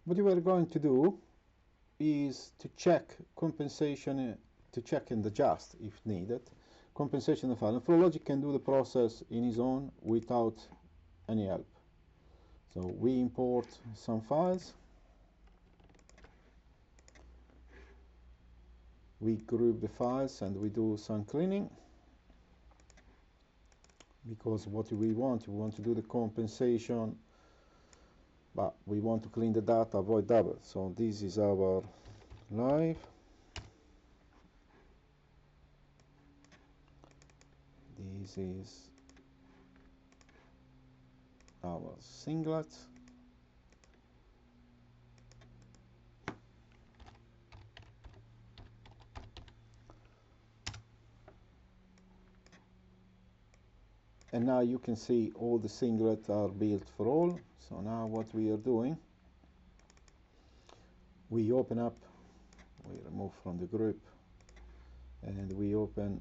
What we are going to do is to check compensation, to check and adjust if needed compensation of file. And FlowLogic can do the process in its own without any help. So we import some files, we group the files, and we do some cleaning, because what we want to do the compensation, but we want to clean the data, avoid double. So this is our live, this is our singlet, and now you can see all the singlets are built for all. So now what we are doing, we open up, we remove from the group, and we open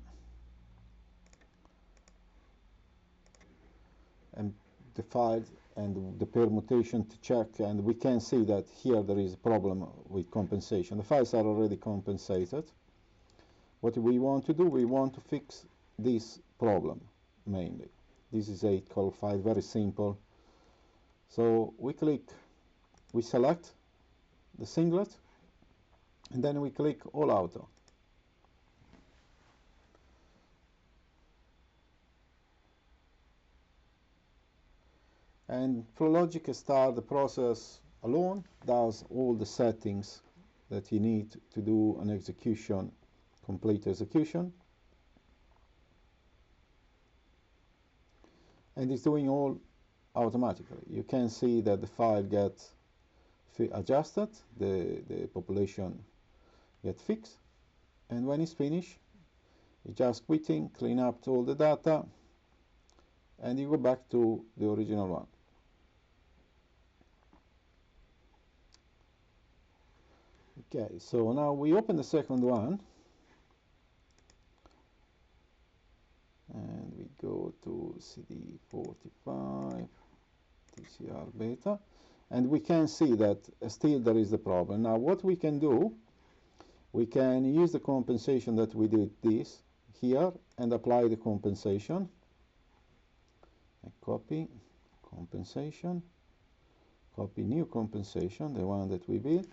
and the file and the permutation to check, and we can see that here there is a problem with compensation. The files are already compensated. What we want to do, we want to fix this problem mainly. This is 8-col file, very simple. So we select the singlet, and then we click All Auto. And FlowLogic starts the process alone, does all the settings that you need to do an execution, complete execution. And it's doing all automatically. You can see that the file gets adjusted, the population gets fixed, and when it's finished, you just quitting, clean up all the data, and you go back to the original one. Okay, so now we open the second one, and we go to CD45 TCR beta, and we can see that still there is the problem. Now what we can do, we can use the compensation that we did this here and apply the compensation. I copy compensation, copy new compensation, the one that we built.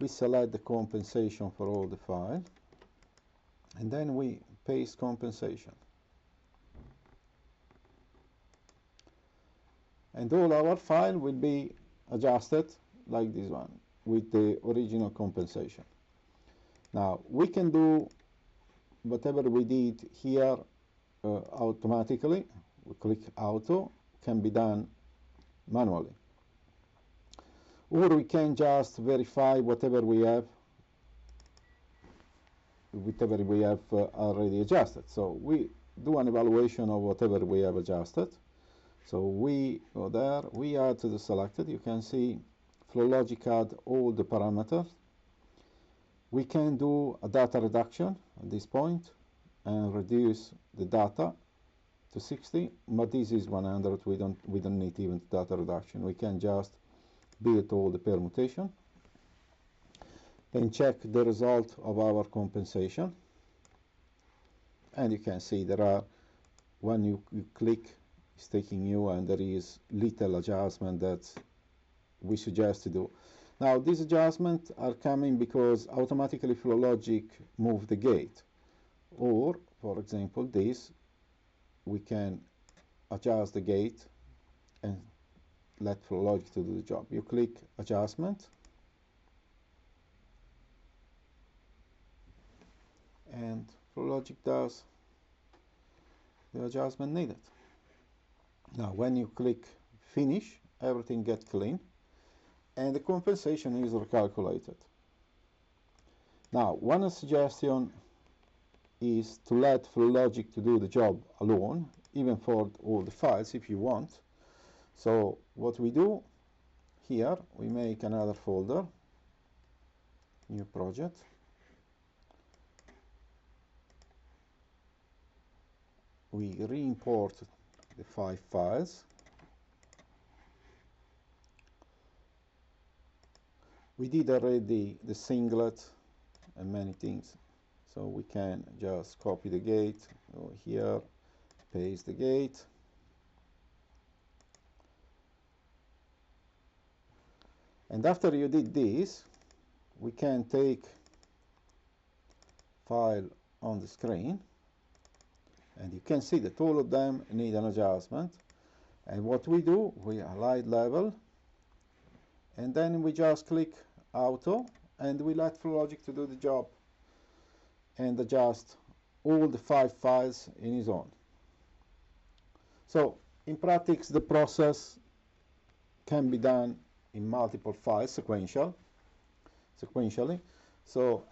We select the compensation for all the file, and then we paste compensation. And all our file will be adjusted like this one with the original compensation. Now we can do whatever we did here automatically. We click Auto, can be done manually. Or we can just verify whatever we have already adjusted. So we do an evaluation of whatever we have adjusted. So we go there, we add to the selected. You can see FlowLogic add all the parameters. We can do a data reduction at this point and reduce the data to 60, but this is 100. We don't need even data reduction. We can just build all the permutation, then check the result of our compensation, and you can see there are, when you click, it's taking you, and there is little adjustment that we suggest to do. Now these adjustments are coming because automatically FlowLogic move the gate, or for example this, we can adjust the gate and let FlowLogic to do the job. You click adjustment, and FlowLogic does the adjustment needed. Now when you click finish, everything gets clean and the compensation is recalculated. Now one suggestion is to let FlowLogic to do the job alone, even for all the files if you want. So what we do here, we make another folder, new project, we re-import the 5 files, we did already the singlet and many things, so we can just copy the gate, go here, paste the gate, and after you did this, we can take file on the screen, and you can see that all of them need an adjustment. And what we do, we highlight level, and then we just click auto, and we let Flowlogic to do the job and adjust all the 5 files in his own. So in practice, the process can be done in multiple files sequentially. So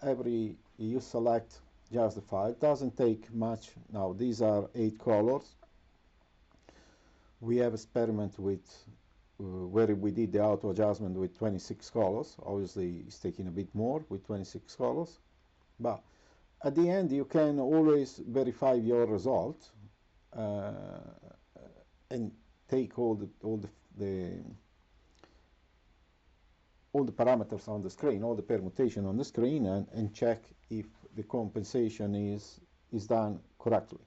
you select just the file. It doesn't take much. Now these are 8 colors. We have experiment with where we did the auto adjustment with 26 colors. Obviously it's taking a bit more with 26 colors, but at the end you can always verify your result and take all the parameters on the screen, all the permutation on the screen, and check if the compensation is done correctly.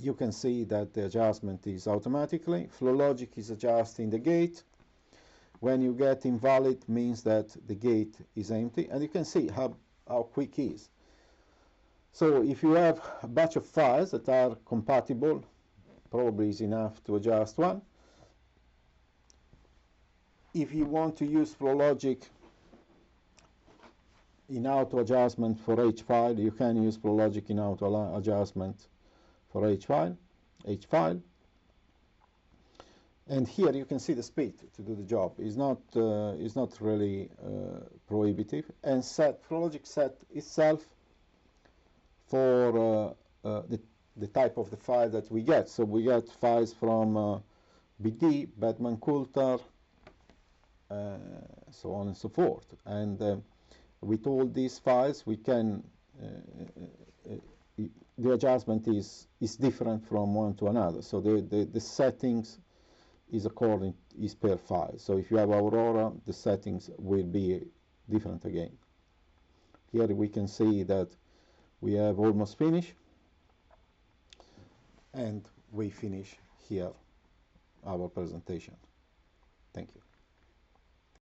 You can see that the adjustment is automatically. Flowlogic is adjusting the gate. When you get invalid, means that the gate is empty, and you can see how quick it is. So if you have a batch of files that are compatible, probably is enough to adjust one. If you want to use Flowlogic in auto adjustment for each file, you can use Flowlogic in auto adjustment for each file. And here you can see the speed to do the job. It's not really prohibitive. And Flowlogic set itself for the type of the file that we get. So we get files from BD, Batman Coulter, so on and so forth. And with all these files, we can the adjustment is different from one to another. So the settings is per file. So if you have Aurora, the settings will be different again. Here we can see that we have almost finished, and we finish here our presentation. Thank you.